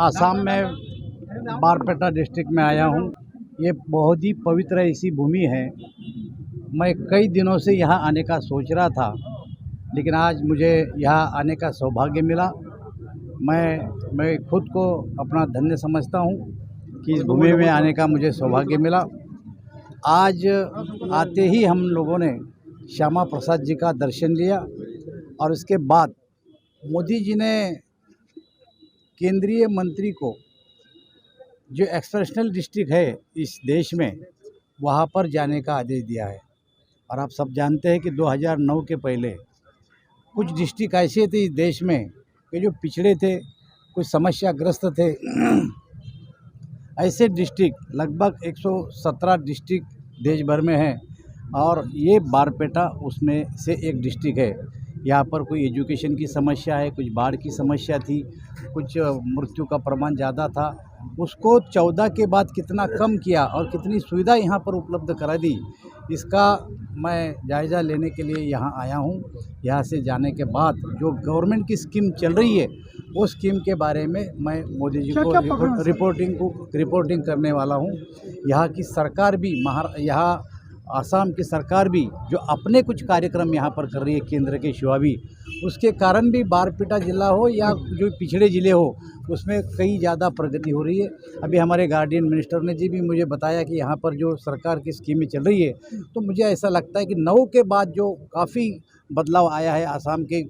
आसाम में बारपेटा डिस्ट्रिक्ट में आया हूँ। ये बहुत ही पवित्र ऐसी भूमि है। मैं कई दिनों से यहाँ आने का सोच रहा था, लेकिन आज मुझे यहाँ आने का सौभाग्य मिला। मैं खुद को अपना धन्य समझता हूँ कि इस भूमि में आने का मुझे सौभाग्य मिला। आज आते ही हम लोगों ने श्यामा प्रसाद जी का दर्शन लिया और उसके बाद मोदी जी ने केंद्रीय मंत्री को जो एक्सेप्शनल डिस्ट्रिक्ट है इस देश में, वहाँ पर जाने का आदेश दिया है। और आप सब जानते हैं कि 2009 के पहले कुछ डिस्ट्रिक्ट ऐसे थे इस देश में कि जो पिछड़े थे, कुछ समस्याग्रस्त थे। ऐसे डिस्ट्रिक्ट लगभग 117 डिस्ट्रिक्ट देश भर में हैं और ये बारपेटा उसमें से एक डिस्ट्रिक्ट है। यहाँ पर कोई एजुकेशन की समस्या है, कुछ बाढ़ की समस्या थी, कुछ मृत्यु का प्रमाण ज़्यादा था। उसको 14 के बाद कितना कम किया और कितनी सुविधा यहाँ पर उपलब्ध करा दी, इसका मैं जायज़ा लेने के लिए यहाँ आया हूँ। यहाँ से जाने के बाद जो गवर्नमेंट की स्कीम चल रही है, वो स्कीम के बारे में मैं मोदी जी को रिपोर्टिंग करने वाला हूँ। यहाँ की सरकार भी यहाँ आसाम की सरकार भी जो अपने कुछ कार्यक्रम यहाँ पर कर रही है केंद्र के सिवा भी, उसके कारण भी बारपेटा जिला हो या जो पिछड़े ज़िले हो, उसमें कई ज़्यादा प्रगति हो रही है। अभी हमारे गार्डियन मिनिस्टर ने जी भी मुझे बताया कि यहाँ पर जो सरकार की स्कीमें चल रही है, तो मुझे ऐसा लगता है कि 9 के बाद जो काफ़ी बदलाव आया है आसाम के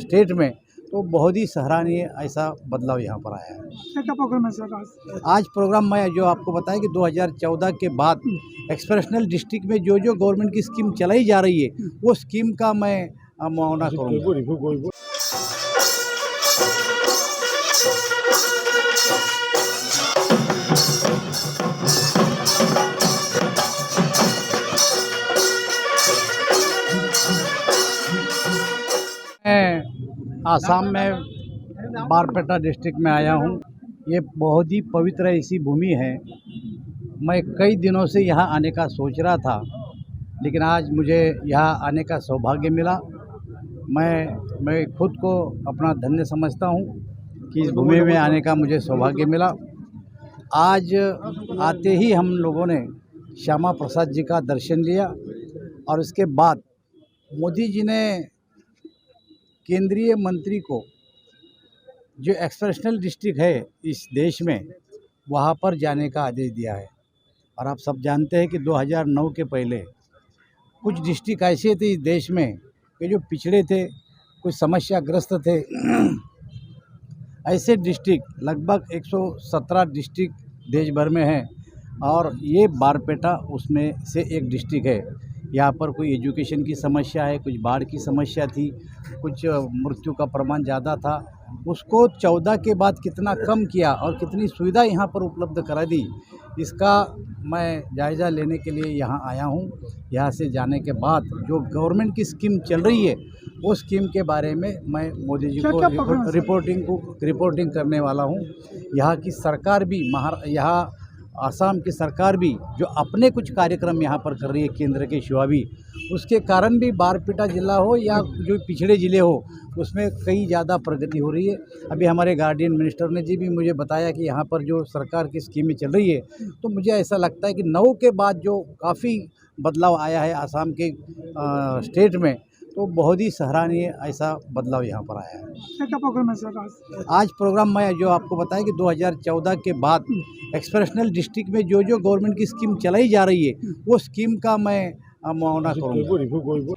स्टेट में, तो बहुत ही सराहनीय ऐसा बदलाव यहाँ पर आया है। क्या प्रोग्राम है सर आज प्रोग्राम में जो आपको बताया कि 2014 के बाद एक्सेप्शनल डिस्ट्रिक्ट में जो गवर्नमेंट की स्कीम चलाई जा रही है, वो स्कीम का मैं मुआयना करूँगा। मैं आसाम में बारपेटा डिस्ट्रिक्ट में आया हूँ। ये बहुत ही पवित्र ऐसी भूमि है। मैं कई दिनों से यहाँ आने का सोच रहा था, लेकिन आज मुझे यहाँ आने का सौभाग्य मिला। मैं खुद को अपना धन्य समझता हूँ कि इस भूमि में आने का मुझे सौभाग्य मिला। आज आते ही हम लोगों ने श्यामा प्रसाद जी का दर्शन लिया और उसके बाद मोदी जी ने केंद्रीय मंत्री को जो एक्सेप्शनल डिस्ट्रिक्ट है इस देश में, वहाँ पर जाने का आदेश दिया है। और आप सब जानते हैं कि 2009 के पहले कुछ डिस्ट्रिक्ट ऐसे थे इस देश में कि जो पिछड़े थे, कुछ समस्याग्रस्त थे। ऐसे डिस्ट्रिक्ट लगभग 117 डिस्ट्रिक्ट देश भर में हैं और ये बारपेटा उसमें से एक डिस्ट्रिक्ट है। यहाँ पर कोई एजुकेशन की समस्या है, कुछ बाढ़ की समस्या थी, कुछ मृत्यु का प्रमाण ज़्यादा था। उसको 14 के बाद कितना कम किया और कितनी सुविधा यहाँ पर उपलब्ध करा दी, इसका मैं जायज़ा लेने के लिए यहाँ आया हूँ। यहाँ से जाने के बाद जो गवर्नमेंट की स्कीम चल रही है, वो स्कीम के बारे में मैं मोदी जी को रिपोर्टिंग करने वाला हूँ। यहाँ की सरकार भी यहाँ आसाम की सरकार भी जो अपने कुछ कार्यक्रम यहाँ पर कर रही है केंद्र के सिवा भी, उसके कारण भी बारपेटा जिला हो या जो पिछड़े ज़िले हो, उसमें कई ज़्यादा प्रगति हो रही है। अभी हमारे गार्डियन मिनिस्टर ने जी भी मुझे बताया कि यहाँ पर जो सरकार की स्कीमें चल रही है, तो मुझे ऐसा लगता है कि 9 के बाद जो काफ़ी बदलाव आया है आसाम के स्टेट में, तो बहुत ही सराहनीय ऐसा बदलाव यहाँ पर आया है। क्या प्रोग्राम है सर आज प्रोग्राम में जो आपको बताया कि 2014 के बाद एक्सेप्शनल डिस्ट्रिक्ट में जो गवर्नमेंट की स्कीम चलाई जा रही है, वो स्कीम का मैं मुआयना करूँगा।